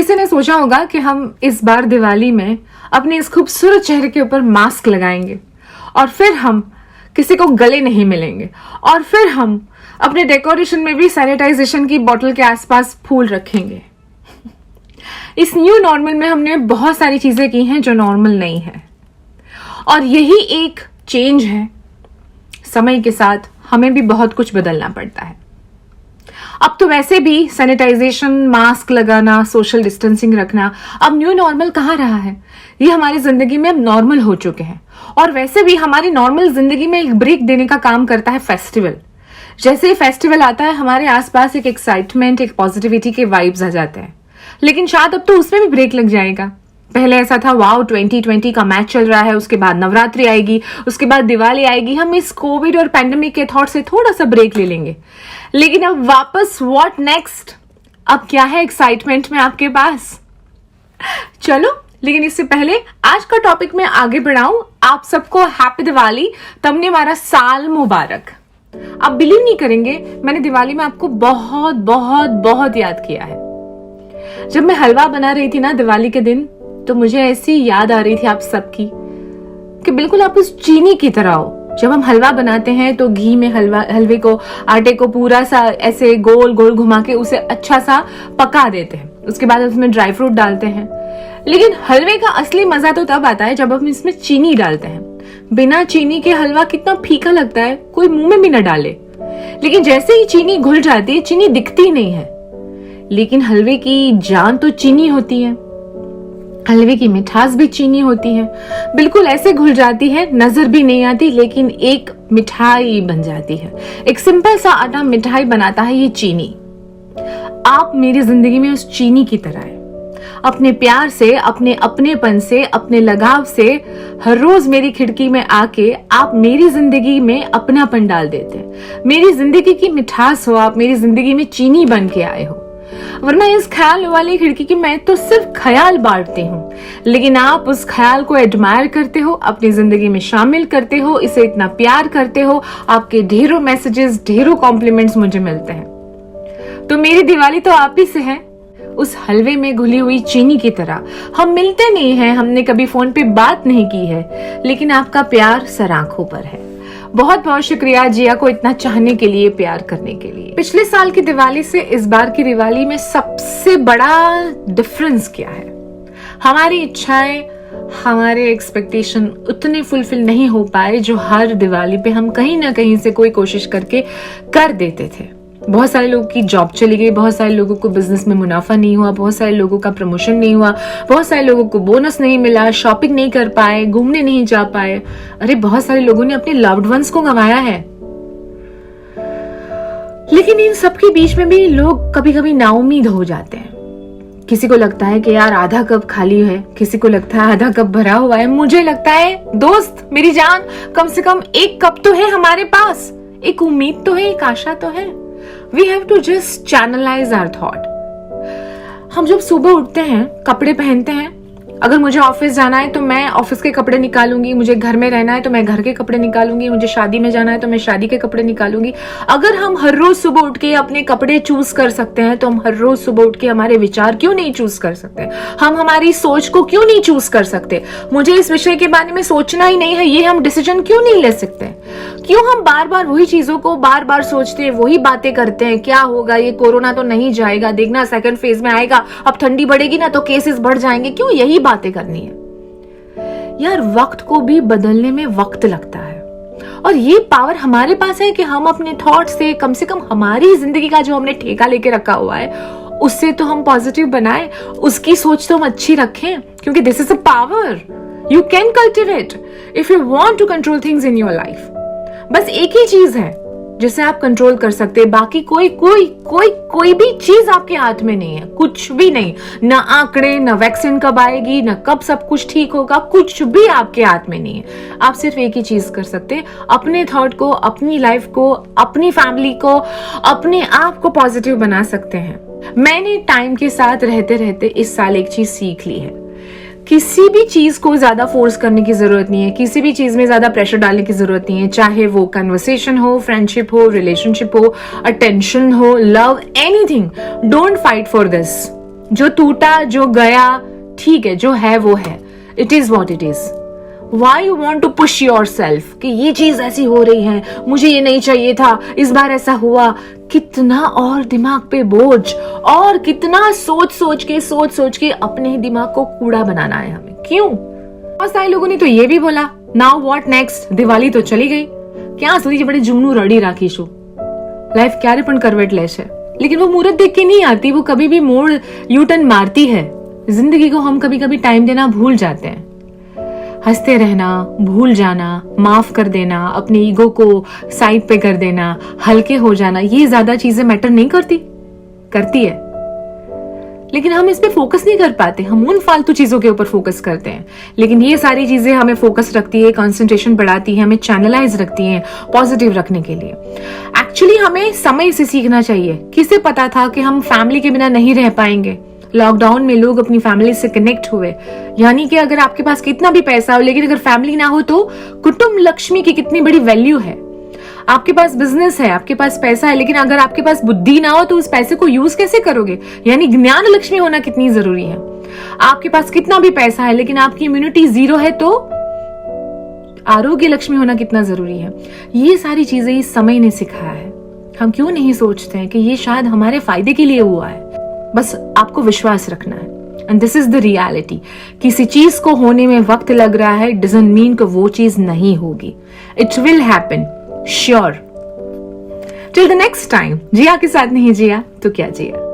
किसी ने सोचा होगा कि हम इस बार दिवाली में अपने इस खूबसूरत चेहरे के ऊपर मास्क लगाएंगे और फिर हम किसी को गले नहीं मिलेंगे और फिर हम अपने डेकोरेशन में भी सैनिटाइजेशन की बोतल के आसपास फूल रखेंगे। इस न्यू नॉर्मल में हमने बहुत सारी चीजें की हैं जो नॉर्मल नहीं है और यही एक चेंज है। समय के साथ हमें भी बहुत कुछ बदलना पड़ता है। अब तो वैसे भी सैनिटाइजेशन, मास्क लगाना, सोशल डिस्टेंसिंग रखना अब न्यू नॉर्मल कहाँ रहा है। ये हमारी जिंदगी में अब नॉर्मल हो चुके हैं। और वैसे भी हमारी नॉर्मल जिंदगी में एक ब्रेक देने का काम करता है फेस्टिवल। जैसे ही फेस्टिवल आता है हमारे आसपास एक एक्साइटमेंट, एक पॉजिटिविटी के वाइब्स आ जाते हैं। लेकिन शायद अब तो उसमें भी ब्रेक लग जाएगा। पहले ऐसा था, वाओ 2020 का मैच चल रहा है, उसके बाद नवरात्रि आएगी, उसके बाद दिवाली आएगी, हम इस कोविड और पैंडेमिक के थॉट से थोड़ा सा ब्रेक ले लेंगे। लेकिन अब वापस व्हाट नेक्स्ट? अब क्या है एक्साइटमेंट में आपके पास? चलो, लेकिन इससे पहले आज का टॉपिक में आगे बढ़ाऊं, आप सबको हैप्पी दिवाली, तुमने हमारा साल मुबारक। आप बिलीव नहीं करेंगे, मैंने दिवाली में आपको बहुत बहुत बहुत याद किया है। जब मैं हलवा बना रही थी ना दिवाली के दिन, तो मुझे ऐसी याद आ रही थी आप सबकी कि बिल्कुल आप उस चीनी की तरह हो। जब हम हलवा बनाते हैं तो घी में हलवे को, आटे को पूरा सा ऐसे गोल गोल घुमा के उसे अच्छा सा पका देते हैं। उसके बाद उसमें ड्राई फ्रूट डालते हैं। लेकिन हलवे का असली मजा तो तब आता है जब हम इसमें चीनी डालते हैं। बिना चीनी के हलवा कितना फीका लगता है, कोई मुंह में भी न डाले। लेकिन जैसे ही चीनी घुल जाती है, चीनी दिखती नहीं है, लेकिन हलवे की जान तो चीनी होती है। हलवे की मिठास भी चीनी होती है। बिल्कुल ऐसे घुल जाती है, नजर भी नहीं आती, लेकिन एक मिठाई बन जाती है। एक सिंपल सा आटा मिठाई बनाता है ये चीनी। आप मेरी जिंदगी में उस चीनी की तरह है। अपने प्यार से, अपने अपनेपन से, अपने लगाव से हर रोज मेरी खिड़की में आके आप मेरी जिंदगी में अपनापन डाल देते हैं। मेरी जिंदगी की मिठास हो, आप मेरी जिंदगी में चीनी बन के आए हो। वरना इस ख्याल वाली खिड़की की मैं तो सिर्फ ख्याल बांटती हूँ, लेकिन आप उस ख्याल को एडमायर करते हो, अपनी जिंदगी में शामिल करते हो, इसे इतना प्यार करते हो। आपके ढेरों मैसेजेस, ढेरों कॉम्प्लीमेंट्स मुझे मिलते हैं। तो मेरी दिवाली तो आप ही से है, उस हलवे में घुली हुई चीनी की तरह। हम मिलते नहीं हैं, हमने कभी फोन पे बात नहीं की है, लेकिन आपका प्यार सर आंखों पर है। बहुत बहुत शुक्रिया जिया को इतना चाहने के लिए, प्यार करने के लिए। पिछले साल की दिवाली से इस बार की दिवाली में सबसे बड़ा डिफरेंस क्या है? हमारी इच्छाएं, हमारे एक्सपेक्टेशन उतने फुलफिल नहीं हो पाए जो हर दिवाली पे हम कहीं ना कहीं से कोई कोशिश करके कर देते थे। बहुत सारे लोगों की जॉब चली गई, बहुत सारे लोगों को बिजनेस में मुनाफा नहीं हुआ, बहुत सारे लोगों का प्रमोशन नहीं हुआ, बहुत सारे लोगों को बोनस नहीं मिला, शॉपिंग नहीं कर पाए, घूमने नहीं जा पाए। अरे बहुत सारे लोगों ने अपने लव्ड वंस को गंवाया है। लेकिन इन सब के बीच में भी लोग कभी कभी नाउम्मीद हो जाते हैं। किसी को लगता है कि यार आधा कप खाली है, किसी को लगता है आधा कप भरा हुआ है। मुझे लगता है दोस्त, मेरी जान, कम से कम एक कप तो है हमारे पास, एक उम्मीद तो है, एक आशा तो है। We have to just channelize our thought. हम जब सुबह उठते हैं, कपड़े पहनते हैं, अगर मुझे ऑफिस जाना है तो मैं ऑफिस के कपड़े निकालूंगी, मुझे घर में रहना है तो मैं घर के कपड़े निकालूंगी, मुझे शादी में जाना है तो मैं शादी के कपड़े निकालूंगी। अगर हम हर रोज सुबह उठ के अपने कपड़े चूज कर सकते हैं तो हम हर रोज सुबह उठ के हमारे विचार क्यों नहीं चूज कर सकते? हम हमारी सोच को क्यों नहीं चूज कर सकते? मुझे इस विषय के बारे में सोचना ही नहीं है, ये हम डिसीजन क्यों नहीं ले सकते? क्यों हम बार बार वही चीजों को बार बार सोचते हैं, वही बातें करते हैं? क्या होगा, ये कोरोना तो नहीं जाएगा, देखना सेकंड फेज में आएगा, अब ठंडी बढ़ेगी ना तो केसेस बढ़ जाएंगे। क्यों यही बातें करनी है? यार वक्त को भी बदलने में वक्त लगता है और ये पावर हमारे पास है कि हम अपने थॉट से कम हमारी जिंदगी का जो हमने ठेका लेके रखा हुआ है उससे तो हम पॉजिटिव बनाए, उसकी सोच तो हम अच्छी रखें, क्योंकि this is a power you can cultivate if you want to control things in your life. बस एक ही चीज है जिसे आप कंट्रोल कर सकते हैं, बाकी कोई भी चीज आपके हाथ में नहीं है, कुछ भी नहीं। ना आंकड़े, ना वैक्सीन कब आएगी, ना कब सब कुछ ठीक होगा, कुछ भी आपके हाथ में नहीं है। आप सिर्फ एक ही चीज कर सकते हैं, अपने थॉट को, अपनी लाइफ को, अपनी फैमिली को, अपने आप को पॉजिटिव बना सकते हैं। मैंने टाइम के साथ रहते रहते इस साल एक चीज सीख ली है, किसी भी चीज को ज्यादा फोर्स करने की जरूरत नहीं है, किसी भी चीज में ज्यादा प्रेशर डालने की जरूरत नहीं है, चाहे वो कन्वर्सेशन हो, फ्रेंडशिप हो, रिलेशनशिप हो, अटेंशन हो, love, anything. Don't fight for this, जो टूटा, जो गया, ठीक है, जो है वो है, it is what it is. Why you want to push yourself कि ये चीज ऐसी हो रही है, मुझे ये नहीं चाहिए था, इस बार ऐसा हुआ। कितना और दिमाग पे बोझ, और कितना सोच सोच के अपने ही दिमाग को कूड़ा बनाना है हमें। क्यों? बहुत सारे लोगों ने तो ये भी बोला, नाउ व्हाट नेक्स्ट, दिवाली तो चली गई, क्या सोची बड़े जुमनू रड़ी राखीशु, लाइफ क्यारे पण करवटलेश है। लेकिन वो मुहूर्त देख के नहीं आती, वो कभी भी मोड़ यू टर्न मारती है। जिंदगी को हम कभी कभी टाइम देना भूल जाते हैं। हंसते रहना, भूल जाना, माफ कर देना, अपने ईगो को साइड पे कर देना, हल्के हो जाना, ये ज्यादा चीजें मैटर नहीं करती है। लेकिन हम इस पे फोकस नहीं कर पाते, हम उन फालतू चीजों के ऊपर फोकस करते हैं। लेकिन ये सारी चीजें हमें फोकस रखती है, कंसंट्रेशन बढ़ाती है, हमें चैनलाइज रखती है पॉजिटिव रखने के लिए। एक्चुअली हमें समय से सीखना चाहिए। किसे पता था कि हम फैमिली के बिना नहीं रह पाएंगे। लॉकडाउन में लोग अपनी फैमिली से कनेक्ट हुए। यानी कि अगर आपके पास कितना भी पैसा हो, लेकिन अगर फैमिली ना हो तो कुटुंब लक्ष्मी की कितनी बड़ी वैल्यू है। आपके पास बिजनेस है, आपके पास पैसा है, लेकिन अगर आपके पास बुद्धि ना हो तो उस पैसे को यूज कैसे करोगे? यानी ज्ञान लक्ष्मी होना कितनी जरूरी है। आपके पास कितना भी पैसा है, लेकिन आपकी इम्यूनिटी 0 है तो आरोग्य लक्ष्मी होना कितना जरूरी है। ये सारी चीजें इस समय ने सिखाया है। हम क्यों नहीं सोचते हैं कि ये शायद हमारे फायदे के लिए हुआ है। बस आपको विश्वास रखना है, and this is the reality. किसी चीज को होने में वक्त लग रहा है डजंट मीन कि वो चीज नहीं होगी। It will happen, sure. Till the next time, Jiya के साथ नहीं जिया तो क्या जिया।